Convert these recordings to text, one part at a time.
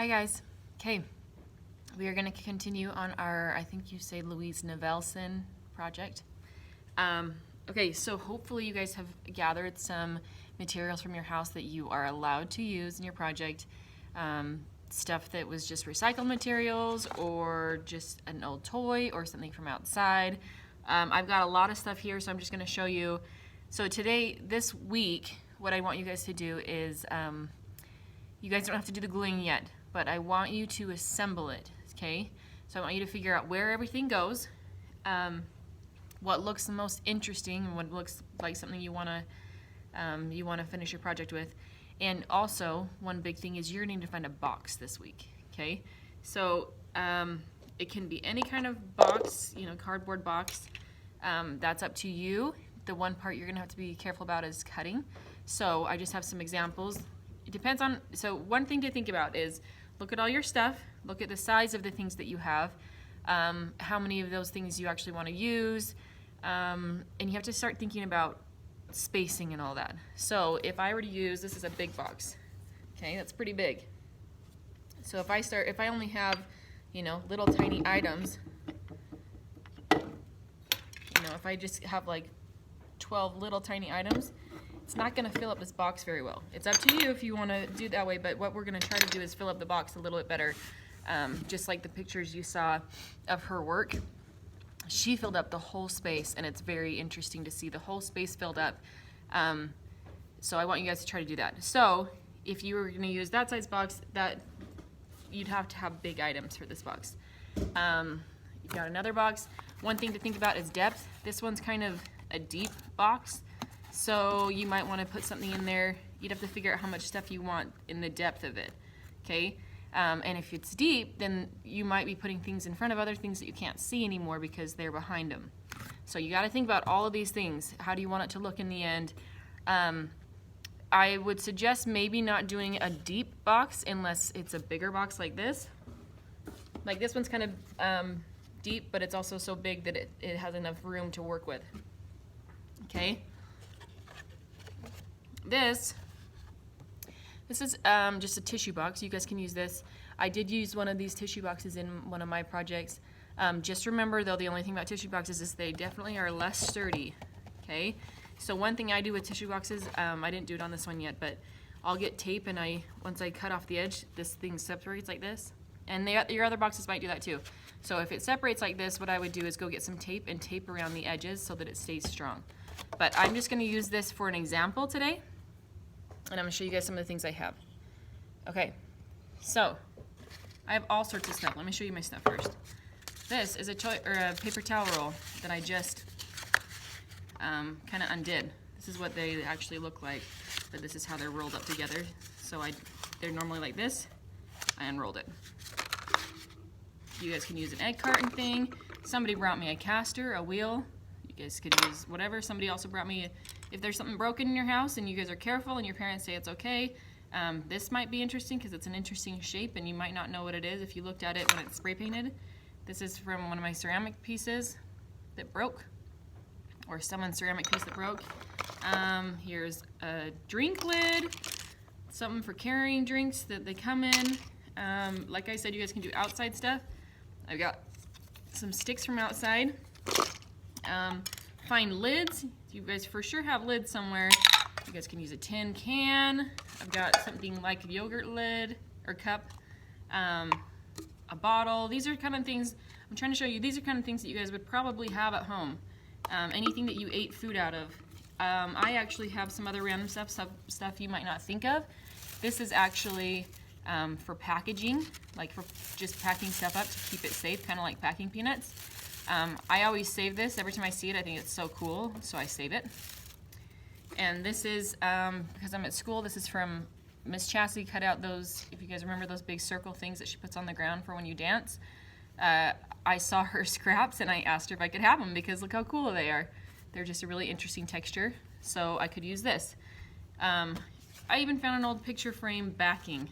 Hi guys. Okay, we are going to continue on our, I think you say Louise Nevelson project. Okay, so hopefully you guys have gathered some materials from your house that you are allowed to use in your project. Stuff that was just recycled materials or just an old toy or something from outside. I've got a lot of stuff here, so I'm just going to show you. So today, this week, what I want you guys to do is, you guys don't have to do the gluing yet, but I want you to assemble it, okay? So I want you to figure out where everything goes, what looks the most interesting, and what looks like something you wanna finish your project with. And also, one big thing is you're gonna need to find a box this week, okay? So it can be any kind of box, cardboard box. That's up to you. The one part you're gonna have to be careful about is cutting. So I just have some examples. It depends on, so one thing to think about is look at all your stuff, look at the size of the things that you have, how many of those things you actually want to use, and you have to start thinking about spacing and all that. So if I were to use, this is a big box, okay, that's pretty big. So if I only have, little tiny items, if I just have like 12 little tiny items, it's not going to fill up this box very well. It's up to you if you want to do it that way, but what we're going to try to do is fill up the box a little bit better. Just like the pictures you saw of her work, she filled up the whole space, and it's very interesting to see the whole space filled up. So I want you guys to try to do that. So if you were going to use that size box, you'd have to have big items for this box. You've got another box. One thing to think about is depth. This one's kind of a deep box. So you might want to put something in there. You'd have to figure out how much stuff you want in the depth of it, okay? And if it's deep, then you might be putting things in front of other things that you can't see anymore because they're behind them. So you got to think about all of these things. How do you want it to look in the end? I would suggest maybe not doing a deep box unless it's a bigger box like this. Like this one's kind of deep, but it's also so big that it has enough room to work with, okay? This is just a tissue box. You guys can use this. I did use one of these tissue boxes in one of my projects. Just remember though, the only thing about tissue boxes is they definitely are less sturdy, okay? So one thing I do with tissue boxes, I didn't do it on this one yet, but I'll get tape and once I cut off the edge, this thing separates like this. And your other boxes might do that too. So if it separates like this, what I would do is go get some tape and tape around the edges so that it stays strong. But I'm just gonna use this for an example today. And I'm going to show you guys some of the things I have. Okay, so I have all sorts of stuff. Let me show you my stuff first. This is a paper towel roll that I just kind of undid. This is what they actually look like, but this is how they're rolled up together. So they're normally like this. I unrolled it. You guys can use an egg carton thing. Somebody brought me a caster, a wheel. You guys could use whatever. Somebody also brought me if there's something broken in your house and you guys are careful and your parents say it's okay, this might be interesting because it's an interesting shape and you might not know what it is if you looked at it when it's spray painted. This is from one of my ceramic pieces that broke, or someone's ceramic piece that broke. Here's a drink lid, something for carrying drinks that they come in. Like I said, you guys can do outside stuff. I've got some sticks from outside. Find lids. You guys for sure have lids somewhere. You guys can use a tin can. I've got something like a yogurt lid or cup, a bottle. These are kind of things I'm trying to show you. These are kind of things that you guys would probably have at home. Anything that you ate food out of. I actually have some other random stuff you might not think of. This is actually for packaging, like for just packing stuff up to keep it safe, kind of like packing peanuts. I always save this. Every time I see it, I think it's so cool, so I save it. And this is, because I'm at school, this is from Miss Chassie. Cut out those, if you guys remember those big circle things that she puts on the ground for when you dance. I saw her scraps and I asked her if I could have them because look how cool they are. They're just a really interesting texture, so I could use this. I even found an old picture frame backing.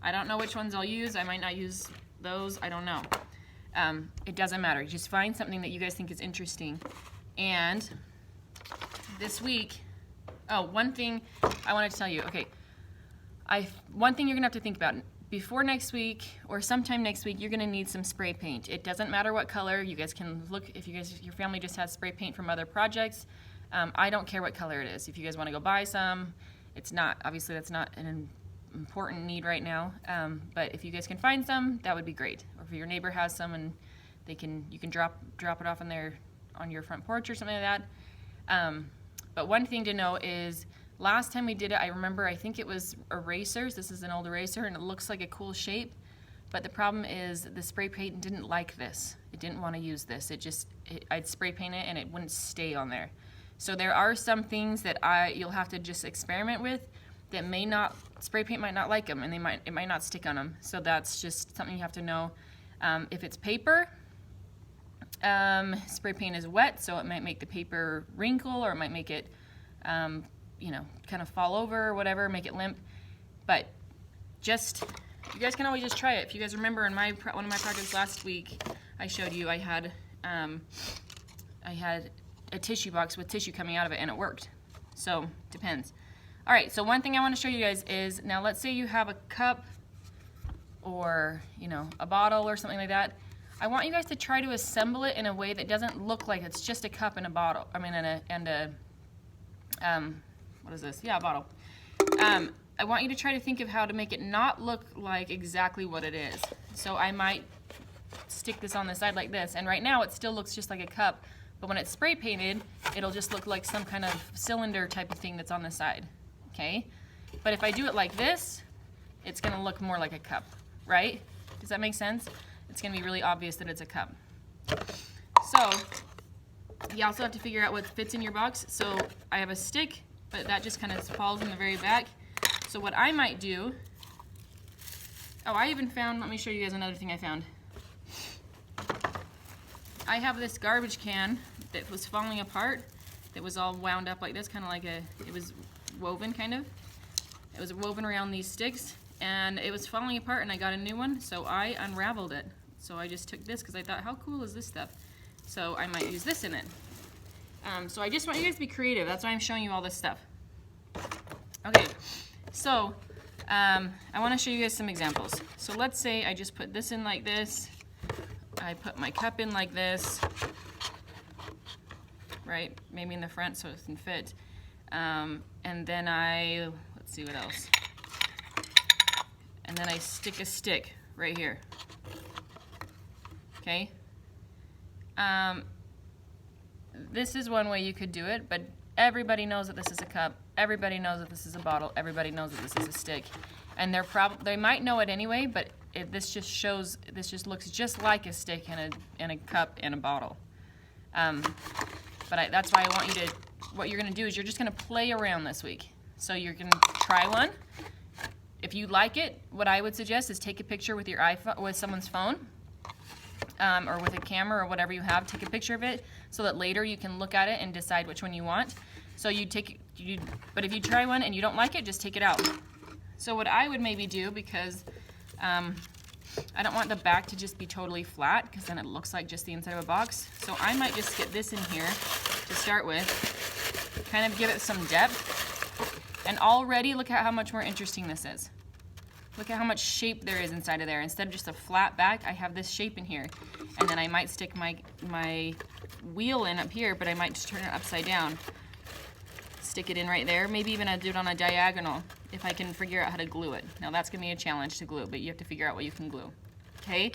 I don't know which ones I'll use. I might not use those. I don't know. It doesn't matter. Just find something that you guys think is interesting. And this week, one thing I wanted to tell you. Okay, one thing you're gonna have to think about. before next week or sometime next week, you're gonna need some spray paint. It doesn't matter what color. You guys can look, if your family just has spray paint from other projects, I don't care what color it is. If you guys wanna go buy some, it's not, obviously that's not an important need right now, but if you guys can find some, that would be great. Or if your neighbor has some and you can drop it off on your front porch or something like that. But one thing to know is, last time we did it, I think it was erasers. This is an old eraser and it looks like a cool shape, but the problem is the spray paint didn't like this. It didn't want to use this. I'd spray paint it and it wouldn't stay on there. So there are some things that you'll have to just experiment with that spray paint might not like them, and it might not stick on them. So that's just something you have to know. If it's paper, spray paint is wet, so it might make the paper wrinkle, or it might make it, kind of fall over or whatever, make it limp. But you guys can always just try it. If you guys remember in one of my projects last week, I showed you I had a tissue box with tissue coming out of it, and it worked. So depends. All right, so one thing I want to show you guys is, now let's say you have a cup or a bottle or something like that. I want you guys to try to assemble it in a way that doesn't look like it's just a cup and a bottle. I mean, what is this? Yeah, a bottle. I want you to try to think of how to make it not look like exactly what it is. So I might stick this on the side like this, and right now it still looks just like a cup, but when it's spray painted, it'll just look like some kind of cylinder type of thing that's on the side, okay? But if I do it like this, it's gonna look more like a cup, right? Does that make sense? It's gonna be really obvious that it's a cup. So, you also have to figure out what fits in your box. So I have a stick, but that just kind of falls in the very back. So what I might do, I even found, let me show you guys another thing I found. I have this garbage can that was falling apart, that was all wound up like this, kind of like it was woven kind of. It was woven around these sticks, and it was falling apart, and I got a new one, so I unraveled it. So I just took this because I thought, how cool is this stuff? So I might use this in it. So I just want you guys to be creative. That's why I'm showing you all this stuff. Okay, so I want to show you guys some examples. So let's say I just put this in like this. I put my cup in like this, right? Maybe in the front so it can fit. And then let's see what else. And then I stick a stick right here. Okay? This is one way you could do it, but everybody knows that this is a cup. Everybody knows that this is a bottle. Everybody knows that this is a stick. And they might know it anyway, but this just looks just like a stick and a cup and a bottle. But that's why I want you to, what you're gonna do is you're just gonna play around this week. So you're gonna try one. If you like it, what I would suggest is take a picture with your iPhone, with someone's phone, or with a camera or whatever you have. Take a picture of it so that later you can look at it and decide which one you want. So but if you try one and you don't like it, just take it out. So what I would maybe do, because I don't want the back to just be totally flat, because then it looks like just the inside of a box. So I might just get this in here to start with, kind of give it some depth. And already look at how much more interesting this is. Look at how much shape there is inside of there. Instead of just a flat back, I have this shape in here. And then I might stick my wheel in up here, but I might just turn it upside down. Stick it in right there. Maybe even I'll do it on a diagonal if I can figure out how to glue it. Now that's gonna be a challenge to glue, but you have to figure out what you can glue. Okay?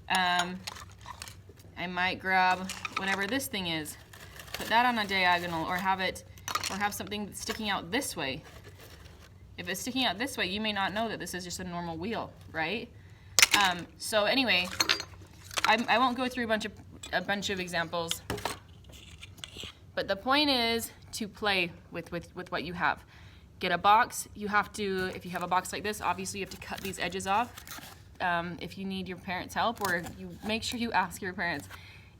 I might grab whatever this thing is, put that on a diagonal, or have something sticking out this way. If it's sticking out this way, you may not know that this is just a normal wheel, right? So anyway, I won't go through a bunch of examples, but the point is to play with what you have. Get a box. You have to, if you have a box like this, obviously you have to cut these edges off. If you need your parents' help, or you make sure you ask your parents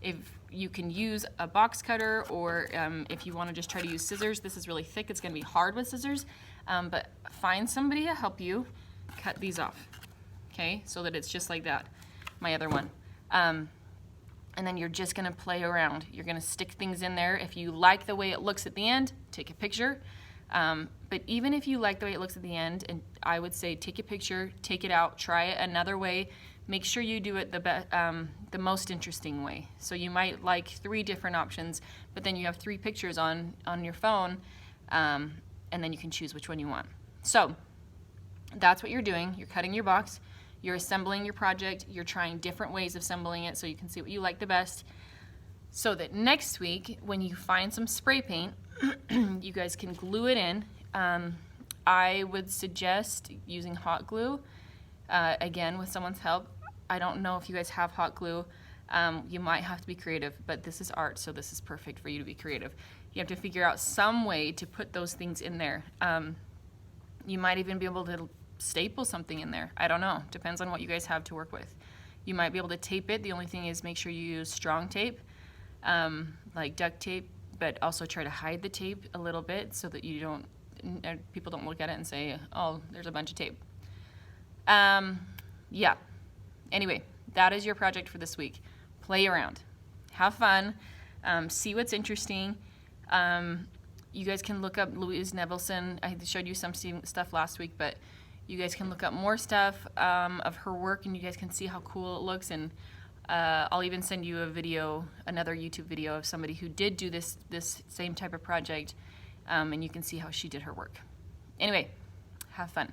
if you can use a box cutter, or if you want to just try to use scissors. This is really thick. It's going to be hard with scissors, but find somebody to help you cut these off, okay, so that it's just like that, my other one. And then you're just going to play around. You're going to stick things in there. If you like the way it looks at the end, take a picture. But even if you like the way it looks at the end, and I would say take a picture, take it out, try it another way. Make sure you do it the most interesting way. So you might like 3 different options, but then you have 3 pictures on your phone, and then you can choose which one you want. So that's what you're doing. You're cutting your box, you're assembling your project, you're trying different ways of assembling it so you can see what you like the best. So that next week, when you find some spray paint, you guys can glue it in. I would suggest using hot glue, again, with someone's help. I don't know if you guys have hot glue. You might have to be creative, but this is art, so this is perfect for you to be creative. You have to figure out some way to put those things in there. You might even be able to staple something in there. I don't know. Depends on what you guys have to work with. You might be able to tape it. The only thing is make sure you use strong tape, like duct tape, but also try to hide the tape a little bit so that you don't, people don't look at it and say, oh, there's a bunch of tape. Yeah. Anyway, that is your project for this week. Play around. Have fun. See what's interesting. You guys can look up Louise Nevelson. I showed you some stuff last week, but you guys can look up more stuff of her work, and you guys can see how cool it looks. And I'll even send you a video, another YouTube video of somebody who did do this same type of project, and you can see how she did her work. Anyway, have fun.